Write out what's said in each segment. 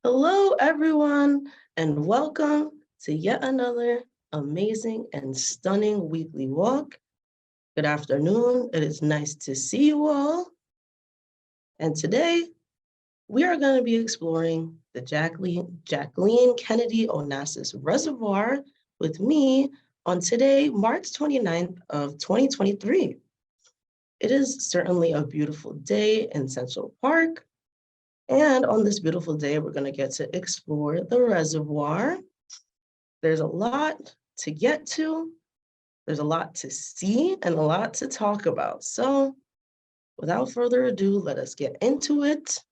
Hello, everyone, and welcome to yet another amazing and stunning weekly walk. Good afternoon. It is nice to see you all. And today we are going to be exploring the Jacqueline Kennedy Onassis Reservoir with me on today, March 29th of 2023. It is certainly a beautiful day in Central Park. And on this beautiful day, we're going to get to explore the reservoir. There's a lot to get to. There's a lot to see and a lot to talk about. So without further ado, let us get into it.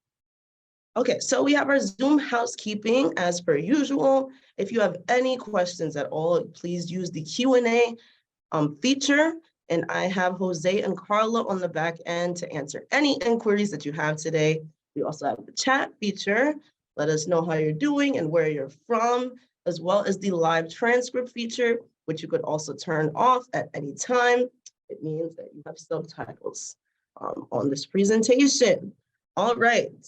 Okay, so we have our Zoom housekeeping as per usual. If you have any questions at all, please use the Q&A feature. And I have Jose and Carla on the back end to answer any inquiries that you have today. We also have the chat feature. Let us know how you're doing and where you're from, as well as the live transcript feature, which you could also turn off at any time. It means that you have subtitles on this presentation. All right.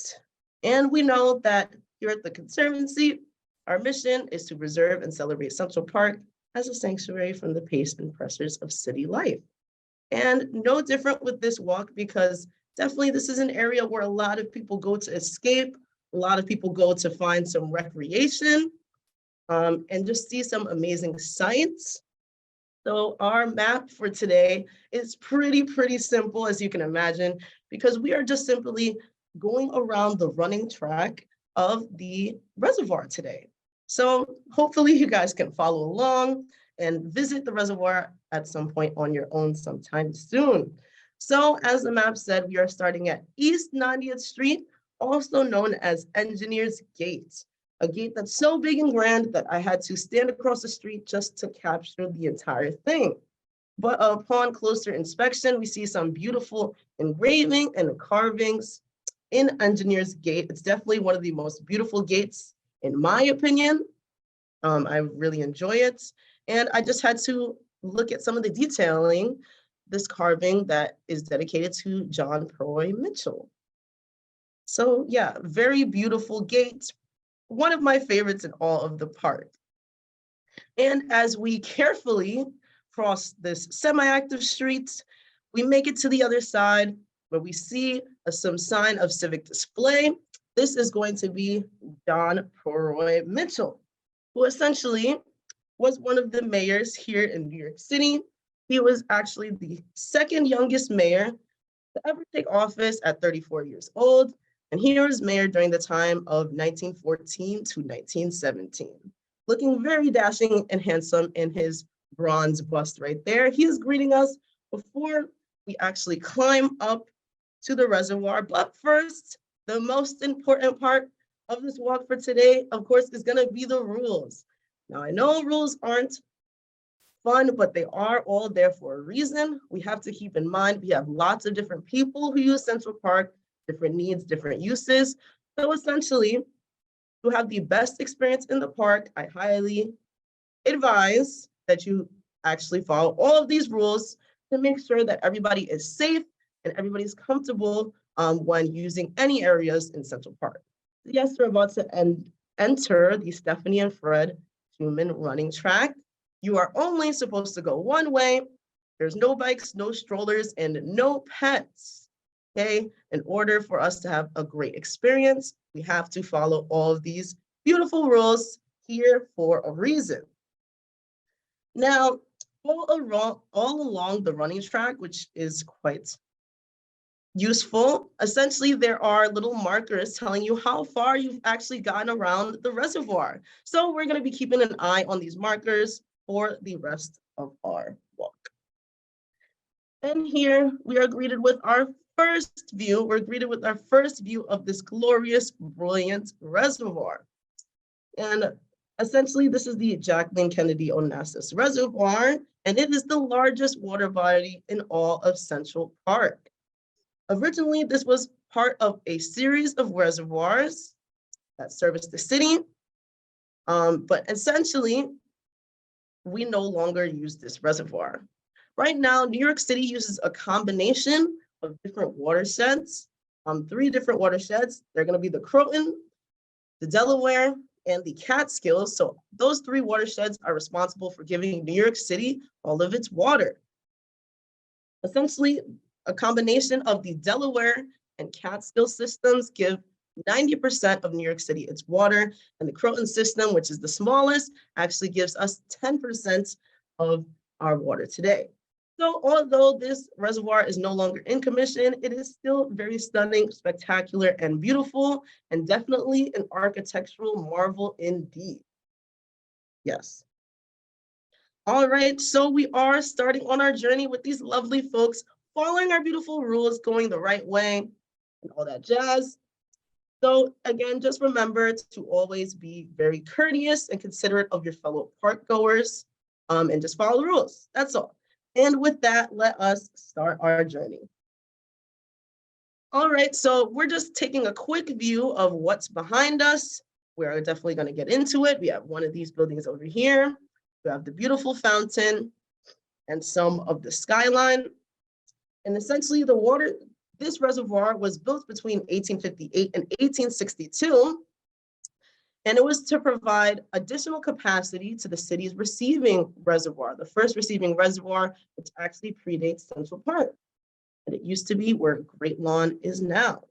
And we know that here at the Conservancy, our mission is to preserve and celebrate Central Park as a sanctuary from the pace and pressures of city life. And no different with this walk, because definitely this is an area where a lot of people go to escape, a lot of people go to find some recreation, and just see some amazing sights. So our map for today is pretty simple, as you can imagine, because we are just simply going around the running track of the reservoir today. So hopefully you guys can follow along and visit the reservoir at some point on your own sometime soon. So as the map said, we are starting at East 90th Street, also known as Engineers Gate, a gate that's so big and grand that I had to stand across the street just to capture the entire thing. But upon closer inspection, we see some beautiful engraving and carvings in Engineers Gate. It's definitely one of the most beautiful gates, in my opinion. I really enjoy it. And I just had to look at some of the detailing, this carving that is dedicated to John Purroy Mitchell. So yeah, very beautiful gate, one of my favorites in all of the park. And as we carefully cross this semi-active street, we make it to the other side where we see some sign of civic display. This is going to be John Purroy Mitchell, who essentially was one of the mayors here in New York City. He was actually the second youngest mayor to ever take office at 34 years old. And he was mayor during the time of 1914 to 1917. Looking very dashing and handsome in his bronze bust right there. He is greeting us before we actually climb up to the reservoir. But first, the most important part of this walk for today, of course, is gonna be the rules. Now, I know rules aren't fun, but they are all there for a reason. We have to keep in mind, we have lots of different people who use Central Park, different needs, different uses. So essentially, to have the best experience in the park, I highly advise that you actually follow all of these rules to make sure that everybody is safe and everybody's comfortable when using any areas in Central Park. Yes, we're about to enter the Stephanie and Fred human running track. You are only supposed to go one way. There's no bikes, no strollers, and no pets. Okay, in order for us to have a great experience, we have to follow all of these beautiful rules here for a reason. Now, all along the running track, which is quite useful, essentially there are little markers telling you how far you've actually gotten around the reservoir. So we're going to be keeping an eye on these markers for the rest of our walk. And here we are greeted with our first view. We're greeted with our first view of this glorious, brilliant reservoir. And essentially, this is the Jacqueline Kennedy Onassis Reservoir, and it is the largest water body in all of Central Park. Originally, this was part of a series of reservoirs that service the city, but essentially, we no longer use this reservoir. Right now, New York City uses a combination of different watersheds, 3 different watersheds. They're going to be the Croton, the Delaware, and the Catskills. So those three watersheds are responsible for giving New York City all of its water. Essentially, a combination of the Delaware and Catskill systems give 90% of New York City its water, and the Croton system, which is the smallest, actually gives us 10% of our water today. So although this reservoir is no longer in commission, it is still very stunning, spectacular, and beautiful, and definitely an architectural marvel indeed. Yes. All right, so we are starting on our journey with these lovely folks, following our beautiful rules, going the right way, and all that jazz. So again, just remember to always be very courteous and considerate of your fellow park goers, and just follow the rules. That's all. And with that, let us start our journey. All right, so we're just taking a quick view of what's behind us. We're definitely going to get into it. We have one of these buildings over here. We have the beautiful fountain and some of the skyline. And essentially this reservoir was built between 1858 and 1862. And it was to provide additional capacity to the city's receiving reservoir, the first receiving reservoir, which actually predates Central Park. And it used to be where Great Lawn is now.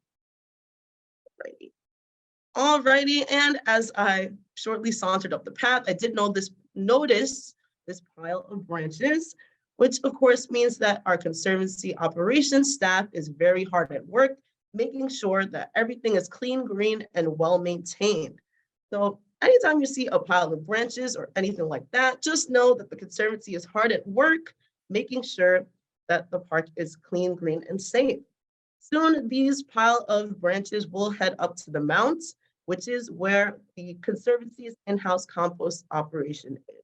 Alrighty, and as I shortly sauntered up the path, I did notice this pile of branches, which of course means that our Conservancy operations staff is very hard at work, making sure that everything is clean, green, and well maintained. So anytime you see a pile of branches or anything like that, just know that the Conservancy is hard at work, making sure that the park is clean, green, and safe. Soon, these pile of branches will head up to the mount, which is where the Conservancy's in-house compost operation is.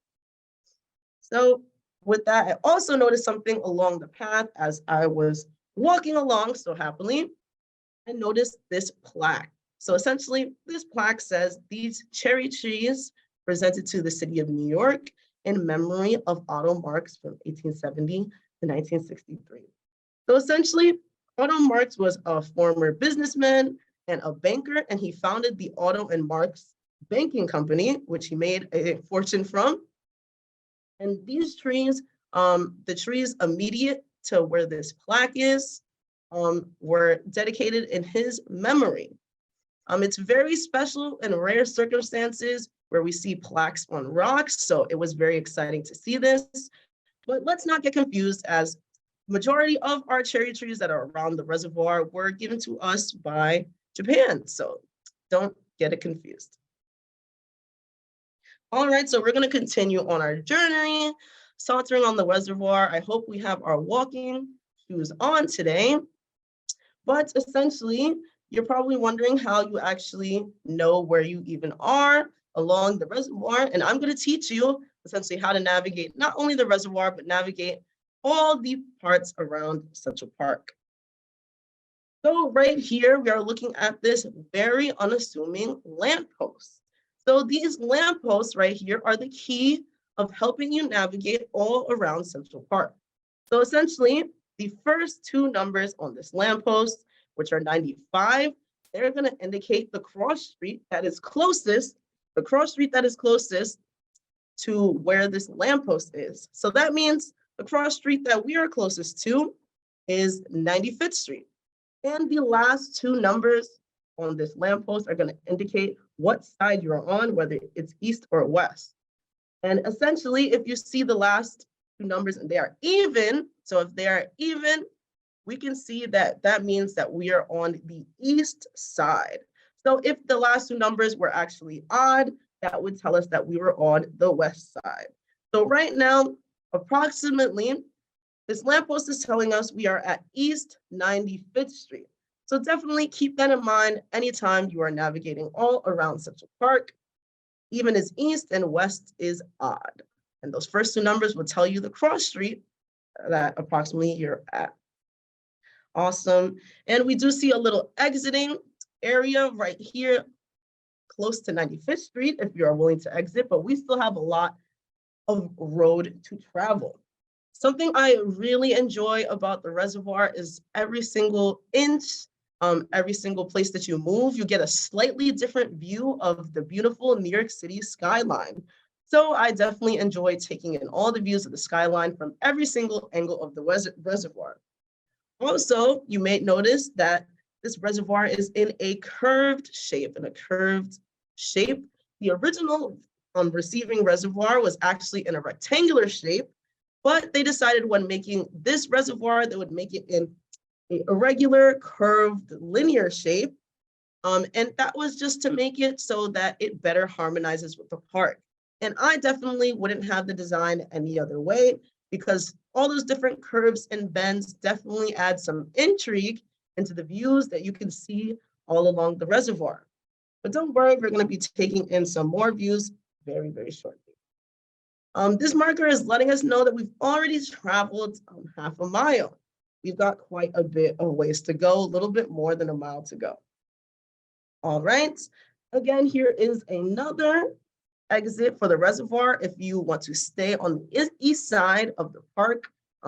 So with that, I also noticed something along the path as I was walking along so happily. I noticed this plaque. So essentially, this plaque says these cherry trees presented to the city of New York in memory of Otto Marx from 1870 to 1963. So essentially, Otto Marx was a former businessman and a banker, and he founded the Otto and Marx Banking Company, which he made a fortune from. And these trees, the trees immediate to where this plaque is, were dedicated in his memory. It's very special and rare circumstances where we see plaques on rocks, so it was very exciting to see this. But let's not get confused, as majority of our cherry trees that are around the reservoir were given to us by Japan, so don't get it confused. All right, so we're going to continue on our journey, sauntering on the reservoir. I hope we have our walking shoes on today. But essentially, you're probably wondering how you actually know where you even are along the reservoir. And I'm going to teach you essentially how to navigate not only the reservoir, but navigate all the parts around Central Park. So right here, we are looking at this very unassuming lamppost. So these lampposts right here are the key of helping you navigate all around Central Park. So essentially, the first two numbers on this lamppost, which are 95, they're going to indicate the cross street that is closest, to where this lamppost is. So that means the cross street that we are closest to is 95th Street. And the last two numbers on this lamppost are going to indicate what side you're on, whether it's east or west. And essentially, if you see the last two numbers and they are even, so if they are even, we can see that that means that we are on the east side. So if the last two numbers were actually odd, that would tell us that we were on the west side. So right now, approximately, this lamppost is telling us we are at East 95th Street. So definitely keep that in mind anytime you are navigating all around Central Park. Even as east and west is odd. And those first two numbers will tell you the cross street that approximately you're at. Awesome. And we do see a little exiting area right here, close to 95th Street, if you are willing to exit, but we still have a lot of road to travel. Something I really enjoy about the reservoir is every single inch Every single place that you move, you get a slightly different view of the beautiful New York City skyline. So I definitely enjoy taking in all the views of the skyline from every single angle of the reservoir. Also, you may notice that this reservoir is in a curved shape, The original receiving reservoir was actually in a rectangular shape, but they decided when making this reservoir, they would make it in a irregular, curved, linear shape. And that was just to make it so that it better harmonizes with the park. And I definitely wouldn't have the design any other way, because all those different curves and bends definitely add some intrigue into the views that you can see all along the reservoir. But don't worry, we're going to be taking in some more views very, very shortly. This marker is letting us know that we've already traveled half a mile. We've got quite a bit of ways to go, a little bit more than a mile to go. All right, again, here is another exit for the reservoir. If you want to stay on the east side of the park,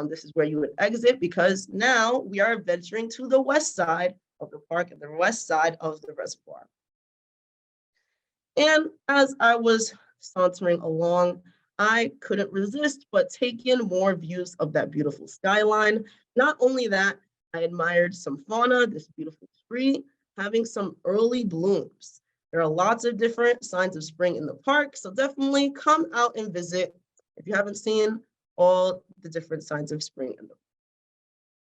this is where you would exit, because now we are venturing to the west side of the park and the west side of the reservoir. And as I was sauntering along, I couldn't resist but take in more views of that beautiful skyline. Not only that, I admired some fauna, this beautiful tree having some early blooms. There are lots of different signs of spring in the park, so definitely come out and visit if you haven't seen all the different signs of spring in the park.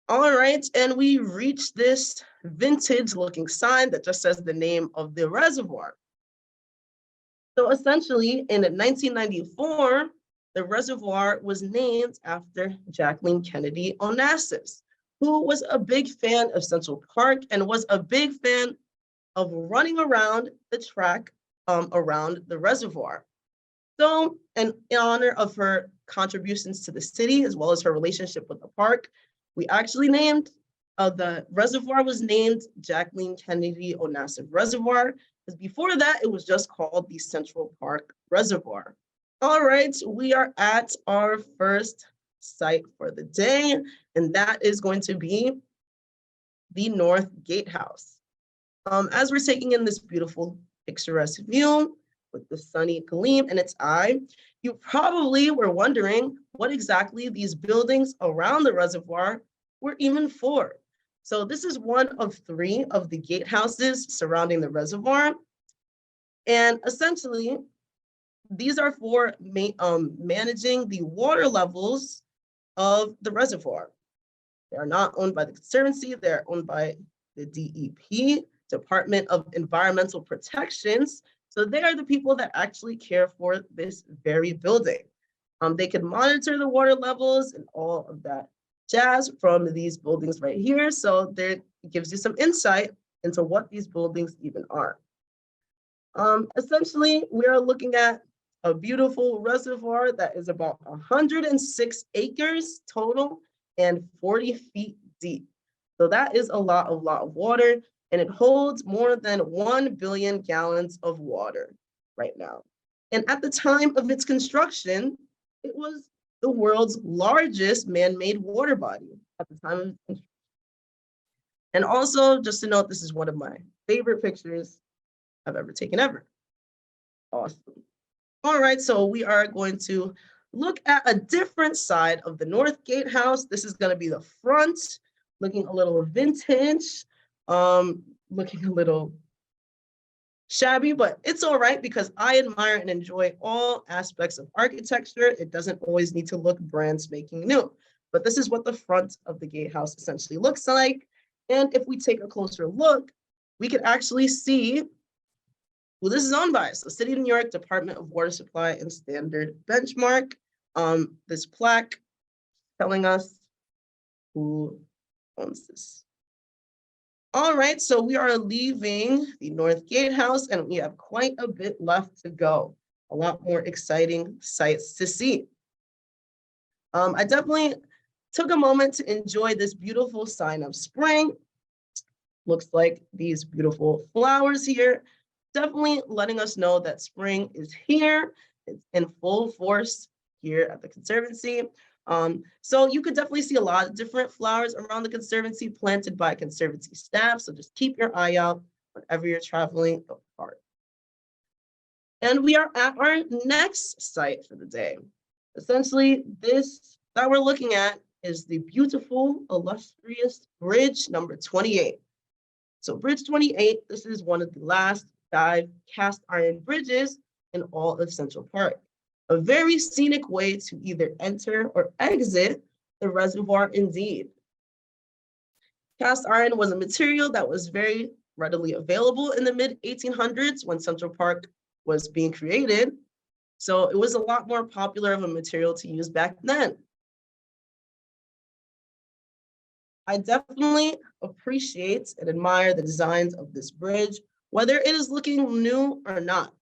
All right, and we reached this vintage looking sign that just says the name of the reservoir. So essentially, in 1994, the reservoir was named after Jacqueline Kennedy Onassis, who was a big fan of Central Park and was a big fan of running around the track around the reservoir. So, in honor of her contributions to the city, as well as her relationship with the park, we actually named, the reservoir was named Jacqueline Kennedy Onassis Reservoir, because before that, it was just called the Central Park Reservoir. All right, we are at our first site for the day, and that is going to be the North Gatehouse. As we're taking in this beautiful picturesque view with the sunny gleam in its eye, you probably were wondering what exactly these buildings around the reservoir were even for. So this is one of 3 of the gatehouses surrounding the reservoir. And essentially, these are for managing the water levels of the reservoir. They are not owned by the Conservancy, they're owned by the DEP, Department of Environmental Protections. So they are the people that actually care for this very building. They can monitor the water levels and all of that jazz from these buildings right here. So there it gives you some insight into what these buildings even are. Essentially, we are looking at a beautiful reservoir that is about 106 acres total and 40 feet deep. So that is a lot of water, and it holds more than 1 billion gallons of water right now. And at the time of its construction, it was the world's largest man-made water body at the time of its construction. And also, just to note, this is one of my favorite pictures I've ever taken ever. Awesome. All right, so we are going to look at a different side of the North Gatehouse. This is going to be the front, looking a little vintage, looking a little shabby, but it's all right because I admire and enjoy all aspects of architecture. It doesn't always need to look brand spanking new, but this is what the front of the gatehouse essentially looks like. And if we take a closer look, we can actually see who this is owned by. So City of New York, Department of Water Supply and Standard Benchmark. This plaque telling us who owns this. All right, so we are leaving the North Gatehouse and we have quite a bit left to go. A lot more exciting sights to see. I definitely took a moment to enjoy this beautiful sign of spring. Looks like these beautiful flowers here, definitely letting us know that spring is here. It's in full force here at the Conservancy. So you could definitely see a lot of different flowers around the Conservancy planted by Conservancy staff. So just keep your eye out whenever you're traveling the park. And we are at our next site for the day. Essentially, this that we're looking at is the beautiful, illustrious bridge number 28. So bridge 28, this is one of the last 5 cast iron bridges in all of Central Park. A very scenic way to either enter or exit the reservoir indeed. Cast iron was a material that was very readily available in the mid-1800s when Central Park was being created. So it was a lot more popular of a material to use back then. I definitely appreciate and admire the designs of this bridge, whether it is looking new or not.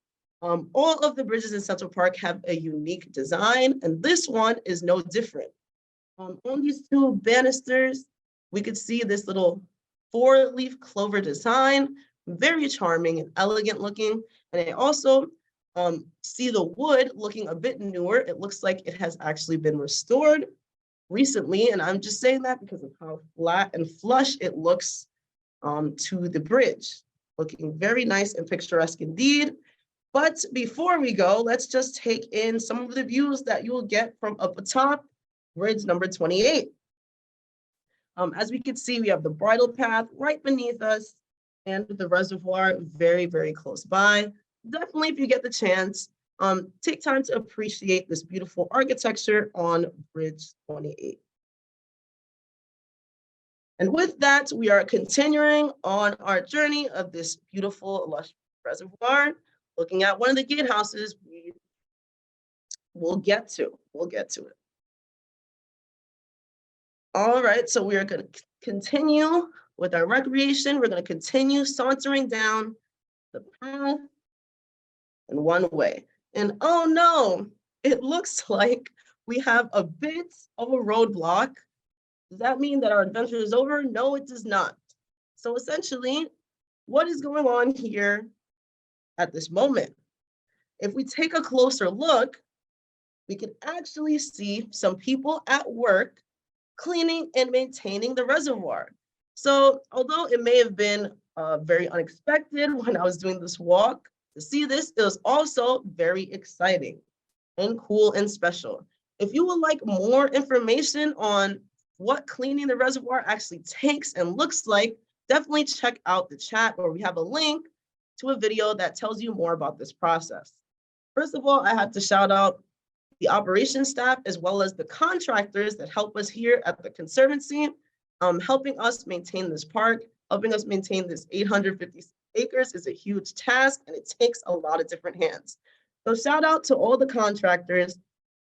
All of the bridges in Central Park have a unique design, and this one is no different. On these 2 banisters, we could see this little 4-leaf clover design, very charming and elegant looking. And I also see the wood looking a bit newer. It looks like it has actually been restored recently, and I'm just saying that because of how flat and flush it looks to the bridge. Looking very nice and picturesque indeed. But before we go, let's just take in some of the views that you will get from up atop bridge number 28. As we can see, we have the bridle path right beneath us and the reservoir very, very close by. Definitely, if you get the chance, take time to appreciate this beautiful architecture on Bridge 28. And with that, we are continuing on our journey of this beautiful, illustrious reservoir, looking at one of the gatehouses we'll get to it. All right, so we are going to continue with our recreation. We're going to continue sauntering down the path in one way. And oh no, it looks like we have a bit of a roadblock. Does that mean that our adventure is over? No, it does not. So essentially, what is going on here at this moment? If we take a closer look, we can actually see some people at work cleaning and maintaining the reservoir. So although it may have been very unexpected when I was doing this walk, to see this, it was also very exciting and cool and special. If you would like more information on what cleaning the reservoir actually takes and looks like, definitely check out the chat where we have a link to a video that tells you more about this process. First of all, I have to shout out the operations staff as well as the contractors that help us here at the Conservancy, helping us maintain this park, helping us maintain this 850 acres is a huge task and it takes a lot of different hands. So shout out to all the contractors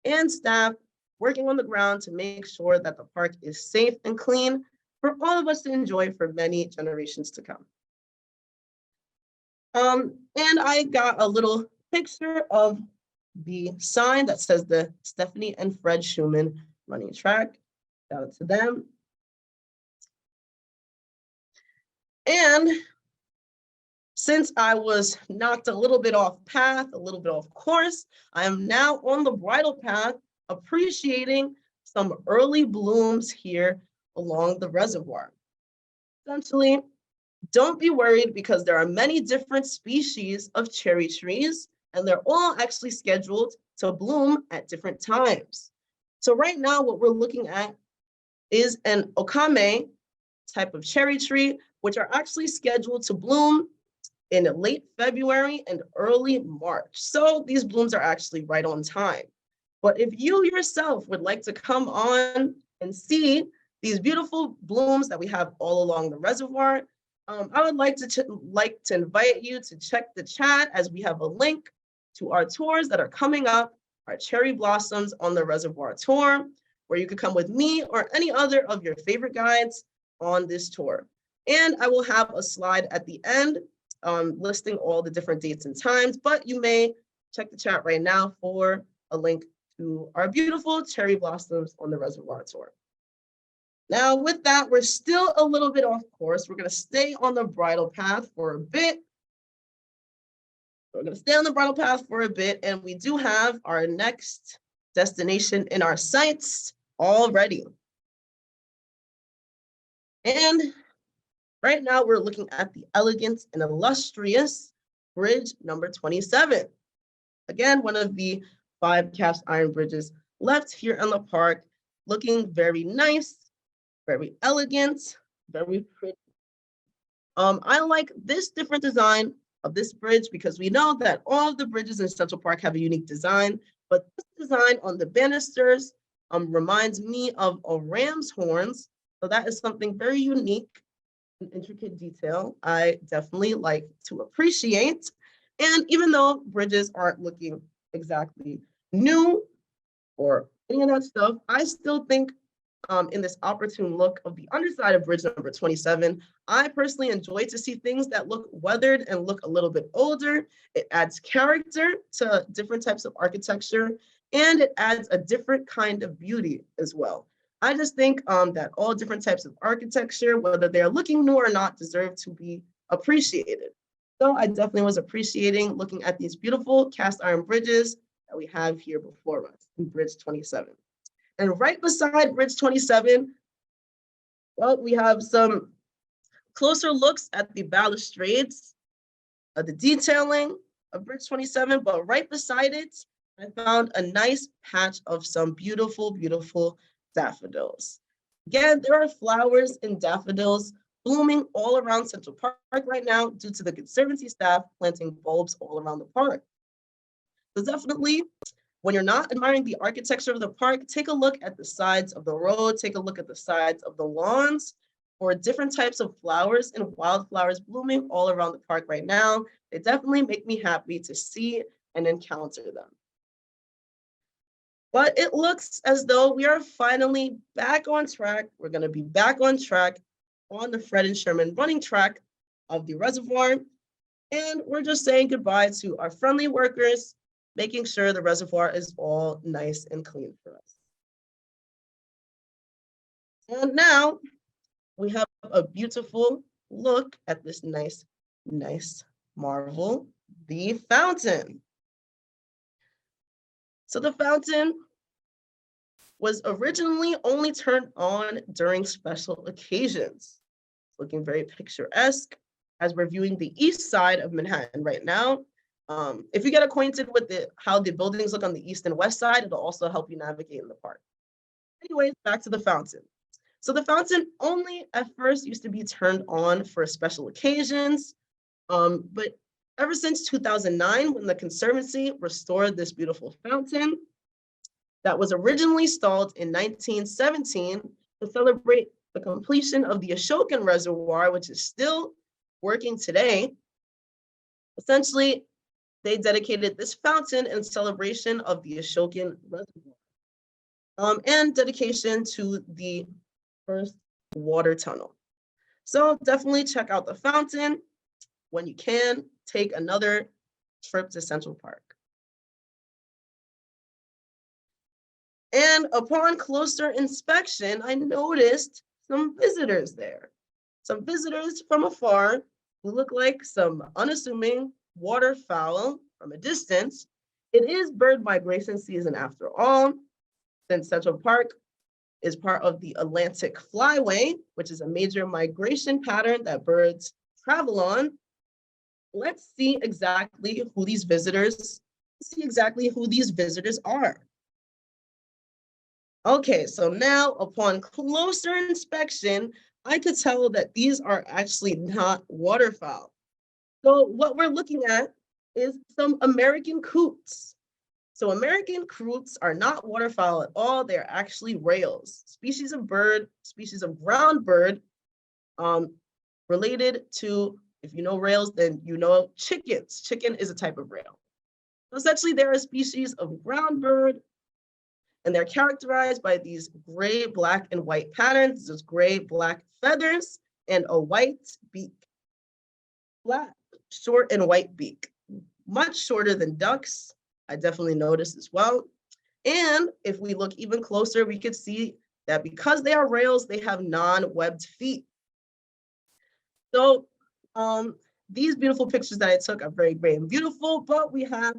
and staff working on the ground to make sure that the park is safe and clean for all of us to enjoy for many generations to come. And I got a little picture of the sign that says the Stephanie and Fred Schumann running track. Shout out to them. And since I was knocked a little bit off path, a little bit off course, I am now on the bridle path, appreciating some early blooms here along the reservoir. Essentially, don't be worried because there are many different species of cherry trees, and they're all actually scheduled to bloom at different times. So right now, what we're looking at is an okame type of cherry tree, which are actually scheduled to bloom in late February and early March. So these blooms are actually right on time. But if you yourself would like to come on and see these beautiful blooms that we have all along the reservoir, I would like to invite you to check the chat as we have a link to our tours that are coming up, our Cherry Blossoms on the Reservoir tour, where you could come with me or any other of your favorite guides on this tour. And I will have a slide at the end listing all the different dates and times, but you may check the chat right now for a link to our beautiful Cherry Blossoms on the Reservoir tour. Now, with that, we're still a little bit off course. We're going to stay on the bridle path for a bit. We're going to stay on the bridle path for a bit, and we do have our next destination in our sights. already. And right now we're looking at the elegant and illustrious bridge number 27. Again, one of the 5 cast iron bridges left here in the park, looking very nice, very elegant, very pretty. I like this different design of this bridge because we know that all of the bridges in Central Park have a unique design, but this design on the banisters reminds me of a ram's horns. So that is something very unique and intricate detail I definitely like to appreciate. And even though bridges aren't looking exactly new or any of that stuff, I still think in this opportune look of the underside of bridge number 27, I personally enjoy to see things that look weathered and look a little bit older. It adds character to different types of architecture, and it adds a different kind of beauty as well. I just think that all different types of architecture, whether they're looking new or not, deserve to be appreciated. So I definitely was appreciating looking at these beautiful cast iron bridges that we have here before us in Bridge 27. And right beside Bridge 27, well, we have some closer looks at the balustrades, the detailing of Bridge 27, but right beside it, I found a nice patch of some beautiful, beautiful daffodils. Again, there are flowers and daffodils blooming all around Central Park right now due to the Conservancy staff planting bulbs all around the park. So definitely, when you're not admiring the architecture of the park, take a look at the sides of the road, take a look at the sides of the lawns for different types of flowers and wildflowers blooming all around the park right now. They definitely make me happy to see and encounter them. But it looks as though we are finally back on track. We're going to be back on track on the Fred and Sherman running track of the reservoir. And we're just saying goodbye to our friendly workers, making sure the reservoir is all nice and clean for us. And now we have a beautiful look at this nice, nice marvel, the fountain. So the fountain was originally only turned on during special occasions. Looking very picturesque as we're viewing the east side of Manhattan right now. If you get acquainted with how the buildings look on the east and west side, it'll also help you navigate in the park. Anyways, back to the fountain. So the fountain only at first used to be turned on for special occasions, but ever since 2009, when the Conservancy restored this beautiful fountain that was originally installed in 1917 to celebrate the completion of the Ashokan Reservoir, which is still working today, essentially, they dedicated this fountain in celebration of the Ashokan Reservoir and dedication to the first water tunnel. So definitely check out the fountain when you can. Take another trip to Central Park. And upon closer inspection, I noticed some visitors there. Some visitors from afar who look like some unassuming waterfowl from a distance. It is bird migration season after all, since Central Park is part of the Atlantic Flyway, which is a major migration pattern that birds travel on. Let's see exactly who these visitors are. Okay, so now upon closer inspection, I could tell that these are actually not waterfowl. So what we're looking at is some American coots. So American coots are not waterfowl at all. They're actually rails, species of ground bird, related to, if you know rails, then you know chickens. Chicken is a type of rail. So essentially, they're a species of ground bird, and they're characterized by these gray, black, and white patterns. There's gray, black feathers, and a white beak. Flat, short, and white beak. Much shorter than ducks, I definitely noticed as well. And if we look even closer, we could see that because they are rails, they have non-webbed feet. So these beautiful pictures that I took are very great and beautiful, but we have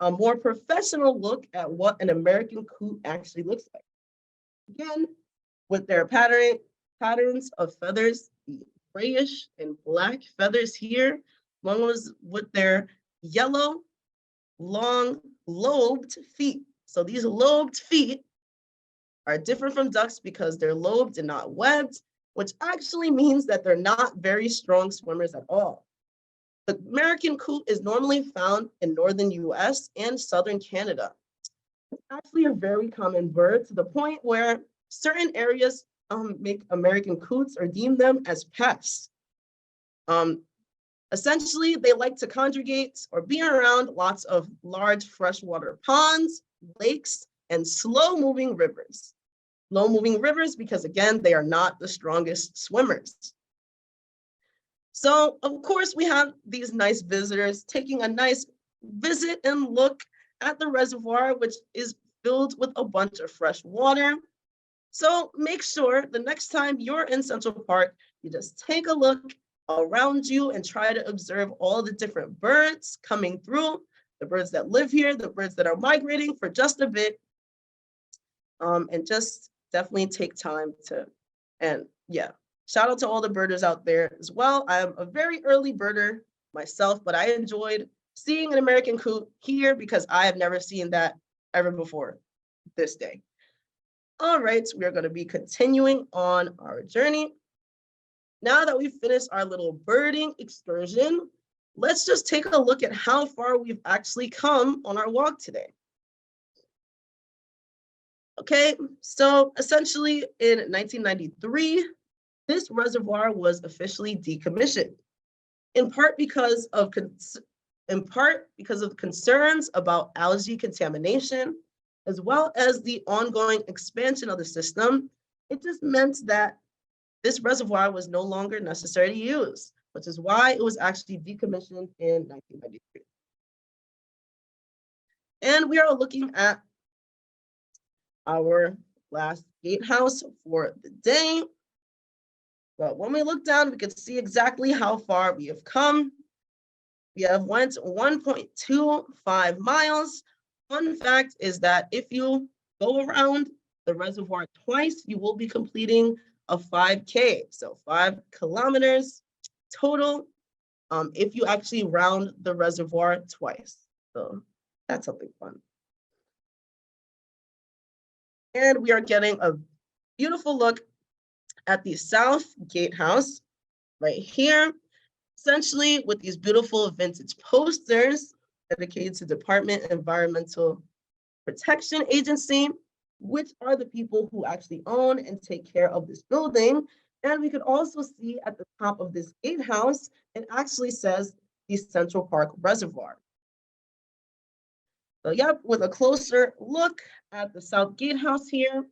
a more professional look at what an American coot actually looks like. Again, with their patterns of feathers, the grayish and black feathers here, along with their yellow, long, lobed feet. So these lobed feet are different from ducks because they're lobed and not webbed, which actually means that they're not very strong swimmers at all. The American coot is normally found in northern US and southern Canada. It's actually a very common bird to the point where certain areas make American coots or deem them as pests. Essentially, they like to congregate or be around lots of large freshwater ponds, lakes, and slow-moving rivers. Slow-moving rivers because, again, they are not the strongest swimmers. So, of course, we have these nice visitors taking a nice visit and look at the reservoir, which is filled with a bunch of fresh water. So make sure the next time you're in Central Park, you just take a look around you and try to observe all the different birds coming through, the birds that live here, the birds that are migrating for just a bit, and just definitely take time to, and yeah, shout out to all the birders out there as well. I'm a very early birder myself, but I enjoyed seeing an American coot here because I have never seen that ever before this day. All right, we are going to be continuing on our journey. Now that we've finished our little birding excursion, let's just take a look at how far we've actually come on our walk today. Okay, so essentially in 1993, this reservoir was officially decommissioned, in part because of concerns about algae contamination, as well as the ongoing expansion of the system. It just meant that this reservoir was no longer necessary to use, which is why it was actually decommissioned in 1993. And we are looking at our last gatehouse for the day. But when we look down, we can see exactly how far we have come. We have went 1.25 miles. Fun fact is that if you go around the reservoir twice, you will be completing a 5K, so 5 kilometers total, if you actually round the reservoir twice. So that's something fun. And we are getting a beautiful look at the South Gatehouse right here, essentially with these beautiful vintage posters dedicated to Department of Environmental Protection Agency, which are the people who actually own and take care of this building. And we could also see at the top of this gatehouse, it actually says the Central Park Reservoir. So yep, with a closer look at the South Gatehouse here,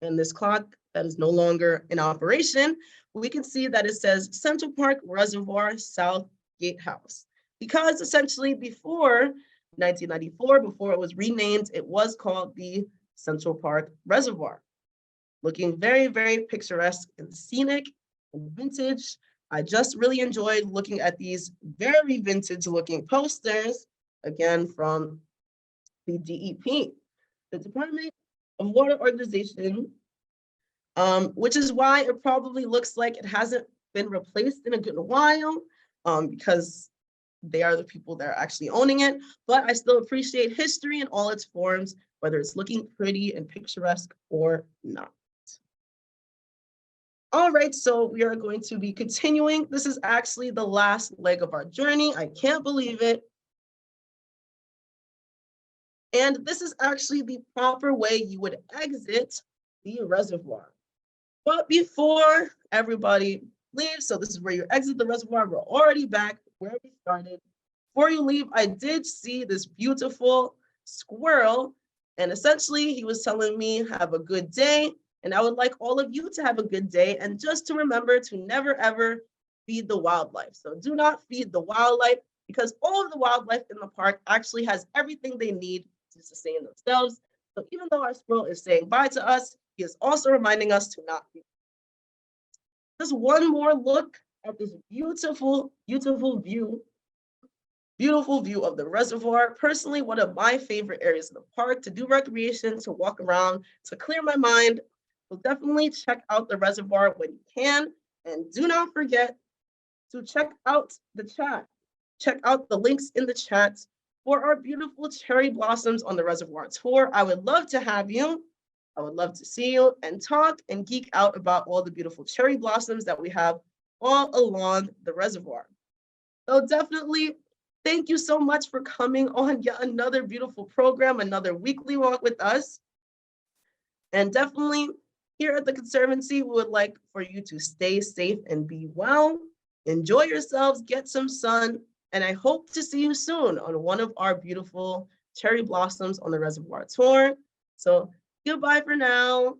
and this clock that is no longer in operation, we can see that it says Central Park Reservoir South Gatehouse. Because essentially before 1994, before it was renamed, it was called the Central Park Reservoir. Looking very, very picturesque and scenic and vintage. I just really enjoyed looking at these very vintage looking posters, again, from the DEP, the Department of Water Organization, which is why it probably looks like it hasn't been replaced in a good while, because they are the people that are actually owning it. But I still appreciate history in all its forms, whether it's looking pretty and picturesque or not. All right, so we are going to be continuing. This is actually the last leg of our journey. I can't believe it. And this is actually the proper way you would exit the reservoir. But before everybody leaves, so this is where you exit the reservoir, we're already back where we started. Before you leave, I did see this beautiful squirrel, and essentially he was telling me, have a good day, and I would like all of you to have a good day, and just to remember to never ever feed the wildlife. So do not feed the wildlife, because all of the wildlife in the park actually has everything they need to sustain themselves. So even though our squirrel is saying bye to us, he is also reminding us to not feed. Just one more look at this beautiful, beautiful view of the reservoir. Personally, one of my favorite areas of the park to do recreation, to walk around, to clear my mind, So definitely check out the reservoir when you can. And do not forget to check out the chat. Check out the links in the chat for our beautiful cherry blossoms on the reservoir tour. I would love to have you. I would love to see you and talk and geek out about all the beautiful cherry blossoms that we have all along the reservoir. So definitely, thank you so much for coming on yet another beautiful program, another weekly walk with us. And definitely, here at the Conservancy, we would like for you to stay safe and be well. Enjoy yourselves, get some sun, and I hope to see you soon on one of our beautiful cherry blossoms on the reservoir tour. So goodbye for now.